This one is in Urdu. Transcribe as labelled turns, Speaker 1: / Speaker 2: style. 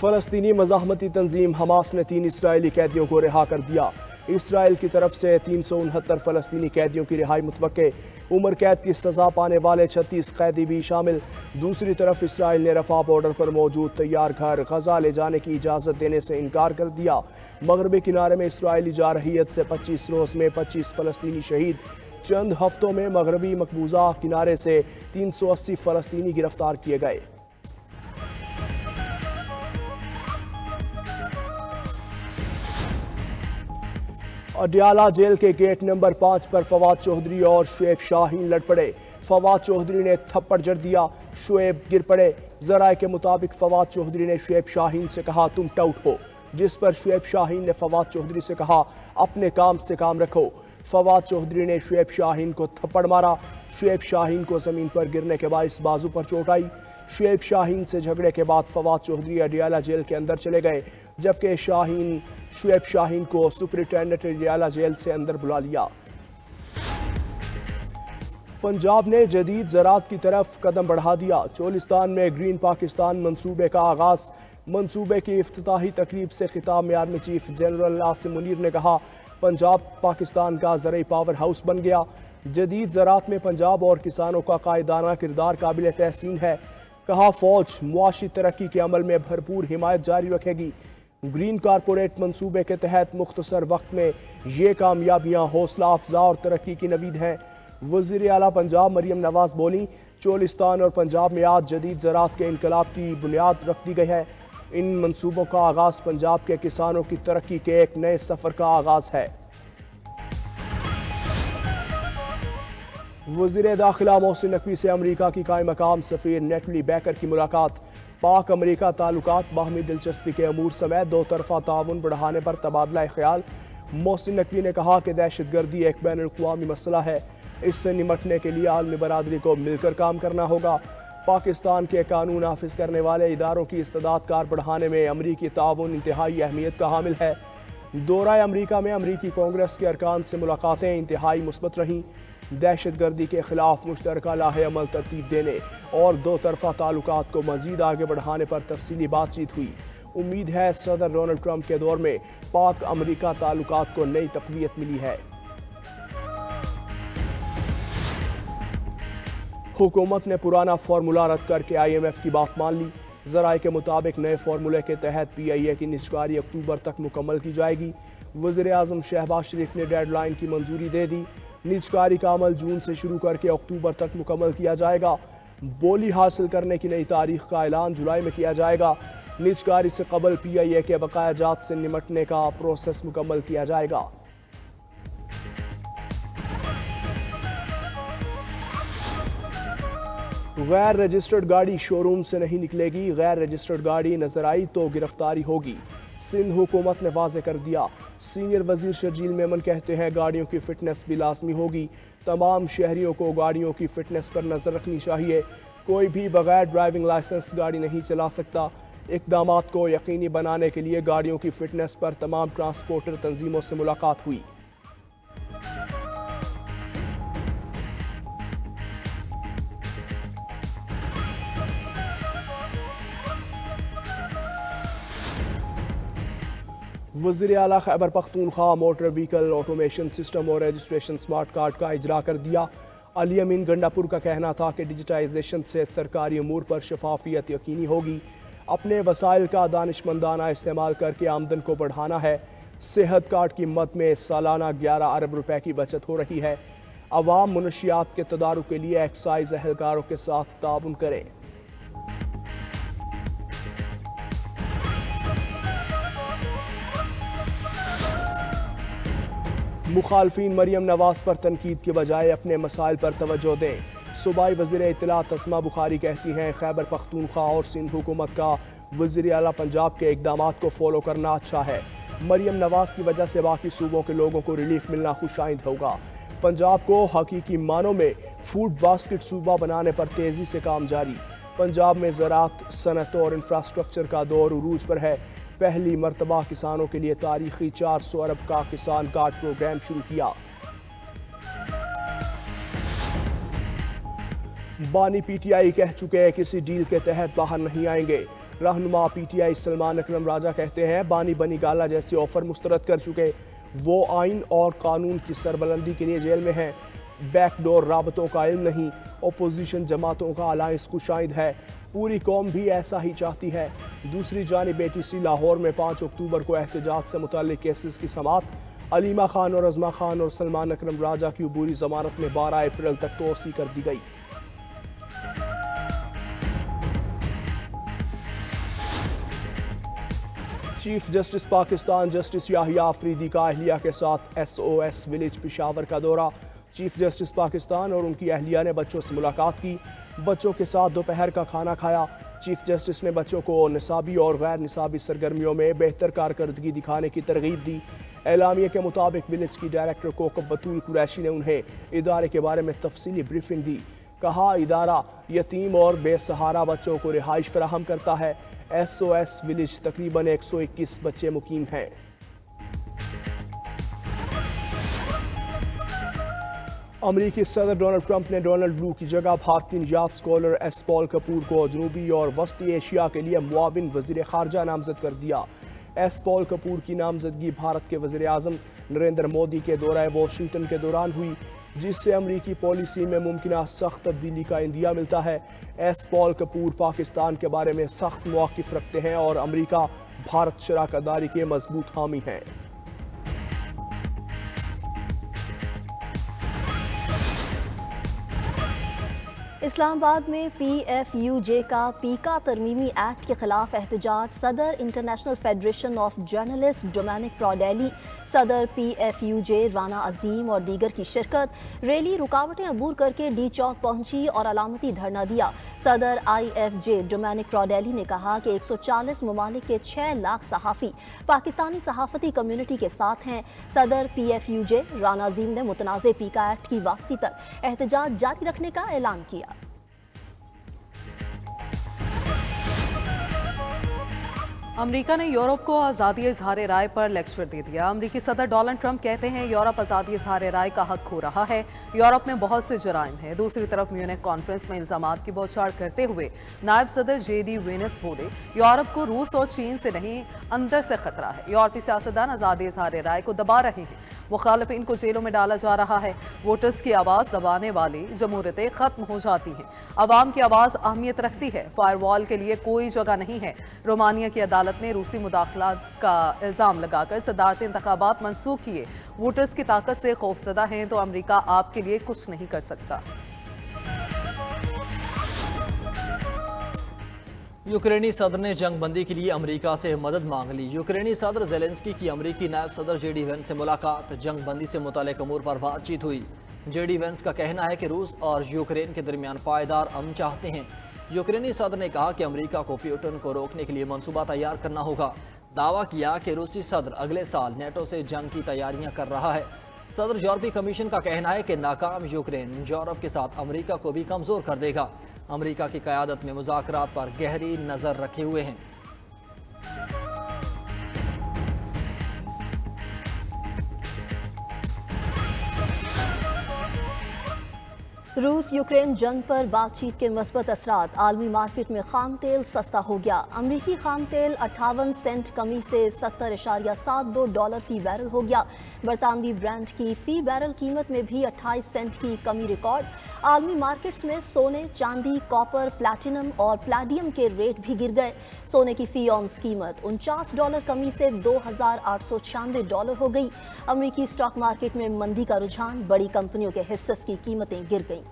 Speaker 1: فلسطینی مزاحمتی تنظیم حماس نے 3 اسرائیلی قیدیوں کو رہا کر دیا۔ اسرائیل کی طرف سے 369 فلسطینی قیدیوں کی رہائی متوقع، عمر قید کی سزا پانے والے 36 قیدی بھی شامل۔ دوسری طرف اسرائیل نے رفح بارڈر پر موجود تیار گھر غزہ لے جانے کی اجازت دینے سے انکار کر دیا۔ مغربی کنارے میں اسرائیلی جارحیت سے 25 روز میں 25 فلسطینی شہید۔ چند ہفتوں میں مغربی مقبوضہ کنارے سے 380 فلسطینی گرفتار کیے گئے۔ اڈیالہ جیل کے گیٹ نمبر 5 پر فواد چودھری اور شعیب شاہین لڑ پڑے۔ فواد چودھری نے تھپڑ جڑ دیا، شعیب گر پڑے۔ ذرائع کے مطابق فواد چودھری نے شعیب شاہین سے کہا تم ٹاؤٹ ہو، جس پر شعیب شاہین نے فواد چودھری سے کہا اپنے کام سے کام رکھو۔ فواد چودھری نے شعیب شاہین کو تھپڑ مارا۔ شعیب شاہین کو زمین پر گرنے کے باعث بازو پر چوٹ آئی۔ شعیب شاہین سے جھگڑے کے بعد فواد چودھری اڈیالہ جیل کے اندر چلے گئے، جبکہ شعیب شاہین کو سپرنٹینڈنٹ اڈیالہ جیل سے اندر بلا لیا۔ پنجاب نے جدید زراعت کی طرف قدم بڑھا دیا۔ چولستان میں گرین پاکستان منصوبے کا آغاز۔ منصوبے کی افتتاحی تقریب سے خطاب میں army chief general Asim Munir نے کہا پنجاب پاکستان کا زرعی پاور ہاؤس بن گیا۔ جدید زراعت میں پنجاب اور کسانوں کا قائدانہ کردار قابل تحسین ہے۔ کہا فوج معاشی ترقی کے عمل میں بھرپور حمایت جاری رکھے گی۔ گرین کارپوریٹ منصوبے کے تحت مختصر وقت میں یہ کامیابیاں حوصلہ افزا اور ترقی کی نوید ہیں۔ وزیر اعلیٰ پنجاب مریم نواز بولیں چولستان اور پنجاب میں آج جدید زراعت کے انقلاب کی بنیاد رکھ دی گئی ہے۔ ان منصوبوں کا آغاز پنجاب کے کسانوں کی ترقی کے ایک نئے سفر کا آغاز ہے۔ وزیر داخلہ محسن نقوی سے امریکہ کی قائم مقام سفیر نیٹلی بیکر کی ملاقات۔ پاک امریکہ تعلقات، باہمی دلچسپی کے امور سمیت دو طرفہ تعاون بڑھانے پر تبادلہ خیال۔ محسن نقوی نے کہا کہ دہشت گردی ایک بین الاقوامی مسئلہ ہے، اس سے نمٹنے کے لیے عالمی برادری کو مل کر کام کرنا ہوگا۔ پاکستان کے قانون نافذ کرنے والے اداروں کی استعداد کار بڑھانے میں امریکی تعاون انتہائی اہمیت کا حامل ہے۔ دورہ امریکہ میں امریکی کانگریس کے ارکان سے ملاقاتیں انتہائی مثبت رہیں۔ دہشت گردی کے خلاف مشترکہ لاہ عمل ترتیب دینے اور دو طرفہ تعلقات کو مزید آگے بڑھانے پر تفصیلی بات چیت ہوئی۔ امید ہے صدر ڈونلڈ ٹرمپ کے دور میں پاک امریکہ تعلقات کو نئی تقویت ملی ہے۔ حکومت نے پرانا فارمولہ رد کر کے IMF کی بات مان لی۔ ذرائع کے مطابق نئے فارمولے کے تحت PIA کی نجکاری اکتوبر تک مکمل کی جائے گی۔ وزیر اعظم شہباز شریف نے ڈیڈ لائن کی منظوری دے دی۔ نجکاری کا عمل جون سے شروع کر کے اکتوبر تک مکمل کیا جائے گا۔ بولی حاصل کرنے کی نئی تاریخ کا اعلان جولائی میں کیا جائے گا۔ نجکاری سے قبل PIA کے بقایا جات سے نمٹنے کا پروسیس مکمل کیا جائے گا۔ غیر رجسٹرڈ گاڑی شو روم سے نہیں نکلے گی، غیر رجسٹرڈ گاڑی نظر آئی تو گرفتاری ہوگی، سندھ حکومت نے واضح کر دیا۔ سینئر وزیر شرجیل میمن کہتے ہیں گاڑیوں کی فٹنس بھی لازمی ہوگی، تمام شہریوں کو گاڑیوں کی فٹنس پر نظر رکھنی چاہیے، کوئی بھی بغیر ڈرائیونگ لائسنس گاڑی نہیں چلا سکتا۔ اقدامات کو یقینی بنانے کے لیے گاڑیوں کی فٹنس پر تمام ٹرانسپورٹر تنظیموں سے ملاقات ہوئی۔ وزیر اعلیٰ Khyber Pakhtunkhwa motor vehicle automation system اور رجسٹریشن سمارٹ کارڈ کا اجرا کر دیا۔ علی امین گنڈاپور کا کہنا تھا کہ ڈیجیٹائزیشن سے سرکاری امور پر شفافیت یقینی ہوگی، اپنے وسائل کا دانشمندانہ استعمال کر کے آمدن کو بڑھانا ہے۔ صحت کارڈ کی مد میں سالانہ 11 ارب روپے کی بچت ہو رہی ہے۔ عوام منشیات کے تدارک کے لیے ایکسائز اہلکاروں کے ساتھ تعاون کریں۔ مخالفین مریم نواز پر تنقید کے بجائے اپنے مسائل پر توجہ دیں۔ صوبائی وزیر اطلاعات اسما بخاری کہتی ہیں خیبر پختونخوا اور سندھ حکومت کا وزیر اعلیٰ پنجاب کے اقدامات کو فالو کرنا اچھا ہے۔ مریم نواز کی وجہ سے باقی صوبوں کے لوگوں کو ریلیف ملنا خوش آئند ہوگا۔ پنجاب کو حقیقی معنوں میں فوڈ باسکٹ صوبہ بنانے پر تیزی سے کام جاری۔ پنجاب میں زراعت، صنعت اور انفراسٹرکچر کا دور عروج پر ہے۔ پہلی مرتبہ کسانوں کے لیے تاریخی 400 ارب کا کسان کارڈ پروگرام شروع کیا۔ بانی PTI کہہ چکے کسی ڈیل کے تحت باہر نہیں آئیں گے۔ رہنما پی ٹی آئی سلمان اکرم راجہ کہتے ہیں بانی بنی گالا جیسے آفر مسترد کر چکے، وہ آئین اور قانون کی سربلندی کے لیے جیل میں ہیں۔ بیک ڈور رابطوں کا علم نہیں، اپوزیشن جماعتوں کا الائنس خوشائند ہے، پوری قوم بھی ایسا ہی چاہتی ہے۔ دوسری جانب اے ٹی سی لاہور میں 5 اکتوبر کو احتجاج سے متعلق کیسز کی سماعت، علیمہ خان اور عظمہ خان اور سلمان اکرم راجہ کی عبوری ضمانت میں 12 اپریل تک توسیع کر دی گئی۔ Chief justice Pakistan justice Yahya Afridi کا اہلیہ کے ساتھ S O S village Peshawar کا دورہ۔ چیف جسٹس پاکستان اور ان کی اہلیہ نے بچوں سے ملاقات کی، بچوں کے ساتھ دوپہر کا کھانا کھایا۔ چیف جسٹس نے بچوں کو نصابی اور غیر نصابی سرگرمیوں میں بہتر کارکردگی دکھانے کی ترغیب دی۔ اعلامیے کے مطابق ولیج کی ڈائریکٹر کوکب بطول قریشی نے انہیں ادارے کے بارے میں تفصیلی بریفنگ دی۔ کہا ادارہ یتیم اور بے سہارا بچوں کو رہائش فراہم کرتا ہے۔ ایس او ایس ولیج تقریباً 121 بچے مقیم ہیں۔ امریکی صدر ڈونلڈ ٹرمپ نے ڈونلڈ لو کی جگہ بھارتی نژاد اسکالر ایس پال کپور کو جنوبی اور وسطی ایشیا کے لیے معاون وزیر خارجہ نامزد کر دیا۔ ایس پال کپور کی نامزدگی بھارت کے وزیر اعظم نریندر مودی کے دورہ واشنگٹن کے دوران ہوئی، جس سے امریکی پالیسی میں ممکنہ سخت تبدیلی کا عندیہ ملتا ہے۔ ایس پال کپور پاکستان کے بارے میں سخت موقف رکھتے ہیں اور امریکہ بھارت شراکت داری کے مضبوط حامی ہیں۔
Speaker 2: اسلام آباد میں پی ایف یو جے کا پیکا ترمیمی ایکٹ کے خلاف احتجاج، صدر international federation of journalist Dominique Pradalie, صدر P F U J Rana Azeem اور دیگر کی شرکت۔ ریلی رکاوٹیں عبور کر کے ڈی چوک پہنچی اور علامتی دھرنا دیا۔ صدر آئی ایف جے ڈومینک پراڈیلی نے کہا کہ 140 ممالک کے 6 لاکھ صحافی پاکستانی صحافتی کمیونٹی کے ساتھ ہیں۔ صدر P F U J Rana عظیم نے متنازع پیکا ایکٹ کی واپسی تک احتجاج جاری رکھنے کا اعلان کیا۔
Speaker 3: امریکہ نے یورپ کو آزادی اظہار رائے پر لیکچر دے دیا۔ امریکی صدر ڈونلڈ ٹرمپ کہتے ہیں یورپ آزادی اظہار رائے کا حق کھو رہا ہے، یورپ میں بہت سے جرائم ہیں۔ دوسری طرف میونخ کانفرنس میں الزامات کی بوچھاڑ کرتے ہوئے نائب صدر جے ڈی وینس بولے یورپ کو روس اور چین سے نہیں اندر سے خطرہ ہے۔ یورپی سیاستدان آزادی اظہار رائے کو دبا رہے ہیں، مخالفین کو جیلوں میں ڈالا جا رہا ہے۔ ووٹرز کی آواز دبانے والی جمہوریتیں ختم ہو جاتی ہیں، عوام کی آواز اہمیت رکھتی ہے، فائر وال کے لیے کوئی جگہ نہیں ہے۔ رومانیہ کی عدالت نے روسی مداخلت کا الزام لگا کر صدارتی انتخابات منسوخ کیے۔ ووٹرز کی طاقت سے خوفزدہ ہیں تو امریکہ آپ کے لیے کچھ نہیں کر سکتا۔
Speaker 4: یوکرینی صدر نے جنگ بندی کے لیے امریکہ سے مدد مانگ لی۔ یوکرینی صدر زیلنسکی کی امریکی نائب صدر جے ڈی وینس سے ملاقات، جنگ بندی سے متعلق امور پر بات چیت ہوئی۔ جے ڈی وینس کا کہنا ہے کہ روس اور یوکرین کے درمیان پائیدار امن چاہتے ہیں۔ یوکرینی صدر نے کہا کہ امریکہ کو پیوٹن کو روکنے کے لیے منصوبہ تیار کرنا ہوگا۔ دعویٰ کیا کہ روسی صدر اگلے سال نیٹو سے جنگ کی تیاریاں کر رہا ہے۔ صدر یورپی کمیشن کا کہنا ہے کہ ناکام یوکرین یورپ کے ساتھ امریکہ کو بھی کمزور کر دے گا۔ امریکہ کی قیادت میں مذاکرات پر گہری نظر رکھے ہوئے ہیں۔
Speaker 2: روس یوکرین جنگ پر بات چیت کے مثبت اثرات، عالمی مارکیٹ میں خام تیل سستا ہو گیا۔ امریکی خام تیل 58 سینٹ کمی سے $70.72 فی بیرل ہو گیا۔ برطانوی برانڈ کی فی بیرل قیمت میں بھی 28 سینٹ کی کمی ریکارڈ۔ عالمی مارکیٹس میں سونے، چاندی، کاپر، پلیٹینم اور پلیڈیم کے ریٹ بھی گر گئے۔ سونے کی فی اونس قیمت $49 کمی سے $2,896 ہو گئی۔ امریکی اسٹاک مارکیٹ میں مندی کا رجحان، بڑی کمپنیوں کے حصص کی قیمتیں گر گئیں۔